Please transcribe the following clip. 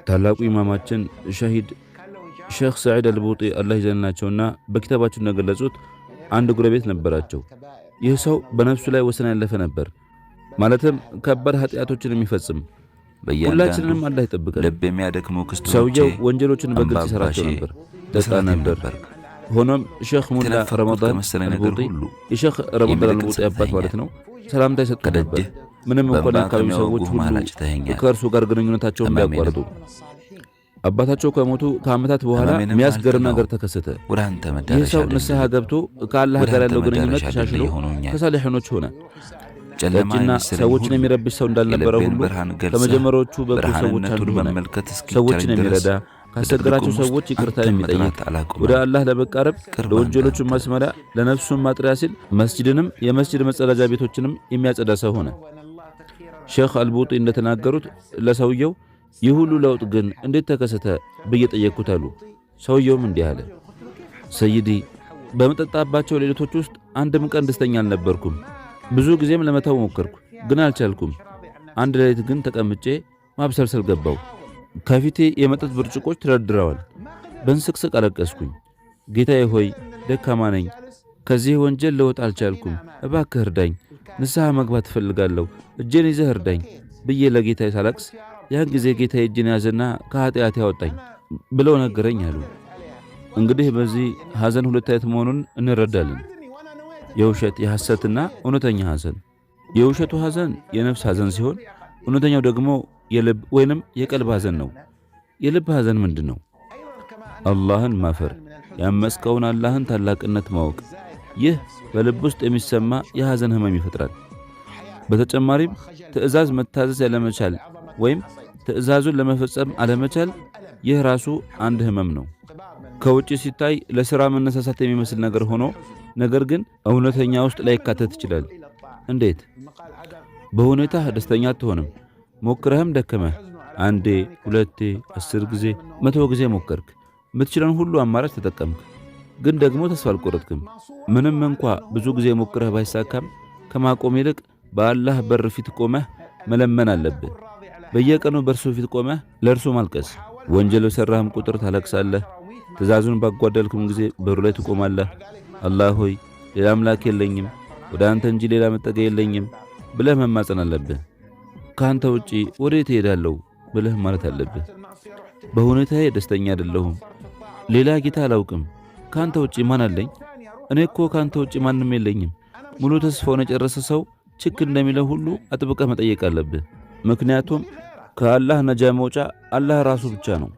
ታላቁ ኢማማችን ሸሂድ ሼኽ ሰዒድ አልቡጢ አላህ ይዘንላቸውና በኪታባቸው እንደገለጹት አንድ ጎረቤት ነበራቸው። ይህ ሰው በነፍሱ ላይ ወሰን ያለፈ ነበር። ማለትም ከባድ ኃጢአቶችን የሚፈጽም። ሁላችንንም አላህ ይጠብቀን። ልብ የሚያደክሙ ክስተቶች ሰውየው ወንጀሎችን በግልጽ ይሰራቸው ነበር፣ ጠጣ ነበር። ሆኖም ሼኽ ሙላ ረመዳን አልቡጢ የሼኽ ረመዳን አልቡጢ አባት ማለት ነው ሰላምታ ይሰጡ ነበር። ምንም እንኳን የአካባቢ ሰዎች ሁሉ ከእርሱ ጋር ግንኙነታቸውን ቢያቋርጡ። አባታቸው ከሞቱ ከዓመታት በኋላ የሚያስገርም ነገር ተከሰተ። ይህ ሰው ንስሐ ገብቶ ከአላህ ጋር ያለው ግንኙነት ተሻሽሎ ከሳሊሖች ሆነ። ጠጪና ሰዎችን የሚረብሽ ሰው እንዳልነበረ ሁሉ ከመጀመሪያዎቹ በጎ ሰዎች አንዱ ሆነ። ሰዎችን የሚረዳ፣ ካስቸገራቸው ሰዎች ይቅርታ የሚጠይቅ፣ ወደ አላህ ለመቃረብ ለወንጀሎቹ ማስመሪያ ለነፍሱን ማጥሪያ ሲል መስጂድንም የመስጂድ መጸዳጃ ቤቶችንም የሚያጸዳ ሰው ሆነ። ሼኽ አልቡጢ እንደተናገሩት ለሰውየው ይህ ሁሉ ለውጥ ግን እንዴት ተከሰተ ብዬ ጠየቅኩት አሉ። ሰውየውም እንዲህ አለ፣ ሰይዲ በመጠጣባቸው ሌሊቶች ውስጥ አንድም ቀን ደስተኛ አልነበርኩም። ብዙ ጊዜም ለመተው ሞከርኩ፣ ግን አልቻልኩም። አንድ ሌሊት ግን ተቀምጬ ማብሰልሰል ገባው። ከፊቴ የመጠጥ ብርጭቆች ተደርድረዋል። በንስቅስቅ አለቀስኩኝ። ጌታዬ ሆይ ደካማ ነኝ፣ ከዚህ ወንጀል ልወጣ አልቻልኩም፣ እባክህ እርዳኝ፣ ንስሐ መግባት እፈልጋለሁ፣ እጄን ይዘህ እርዳኝ ብዬ ለጌታዬ ሳለቅስ ያን ጊዜ ጌታዬ እጄን ያዘና ከኃጢአት ያወጣኝ ብለው ነገረኝ አሉ። እንግዲህ በዚህ ሐዘን ሁለት አይነት መሆኑን እንረዳለን። የውሸት የሐሰትና እውነተኛ ሐዘን። የውሸቱ ሐዘን የነፍስ ሐዘን ሲሆን እውነተኛው ደግሞ የልብ ወይንም የቀልብ ሐዘን ነው። የልብ ሐዘን ምንድን ነው? አላህን ማፈር፣ ያመስከውን አላህን ታላቅነት ማወቅ። ይህ በልብ ውስጥ የሚሰማ የሐዘን ህመም ይፈጥራል። በተጨማሪም ትዕዛዝ መታዘዝ ያለመቻል ወይም ትዕዛዙን ለመፈጸም አለመቻል፣ ይህ ራሱ አንድ ህመም ነው። ከውጭ ሲታይ ለሥራ መነሳሳት የሚመስል ነገር ሆኖ ነገር ግን እውነተኛ ውስጥ ላይካተት ይችላል። እንዴት? በሁኔታህ ደስተኛ አትሆንም። ሞክረህም ደከመህ። አንዴ፣ ሁለቴ፣ 10 ጊዜ፣ 100 ጊዜ ሞከርክ። የምትችለን ሁሉ አማራጭ ተጠቀምክ፣ ግን ደግሞ ተስፋ አልቆረጥክም። ምንም እንኳ ብዙ ጊዜ ሞክረህ ባይሳካም ከማቆም ይልቅ በአላህ በር ፊት ቆመህ መለመን አለብህ። በየቀኑ በእርሱ ፊት ቆመህ ለእርሱ ማልቀስ። ወንጀል በሠራህም ቁጥር ታለቅሳለህ። ትእዛዙን ባጓደልክም ጊዜ በሩ ላይ ትቆማለህ። አላህ ሆይ ሌላ አምላክ የለኝም፣ ወደ አንተ እንጂ ሌላ መጠጊያ የለኝም ብለህ መማጸን አለብህ። ከአንተ ውጪ ወዴት እሄዳለሁ ብለህ ማለት አለብህ። በሁኔታዬ ደስተኛ አይደለሁም፣ ሌላ ጌታ አላውቅም፣ ከአንተ ውጪ ማን አለኝ? እኔ እኮ ከአንተ ውጪ ማንም የለኝም። ሙሉ ተስፋውን የጨረሰ ሰው ችክ እንደሚለው ሁሉ አጥብቀህ መጠየቅ አለብህ። ምክንያቱም ከአላህ ነጃ መውጫ አላህ ራሱ ብቻ ነው።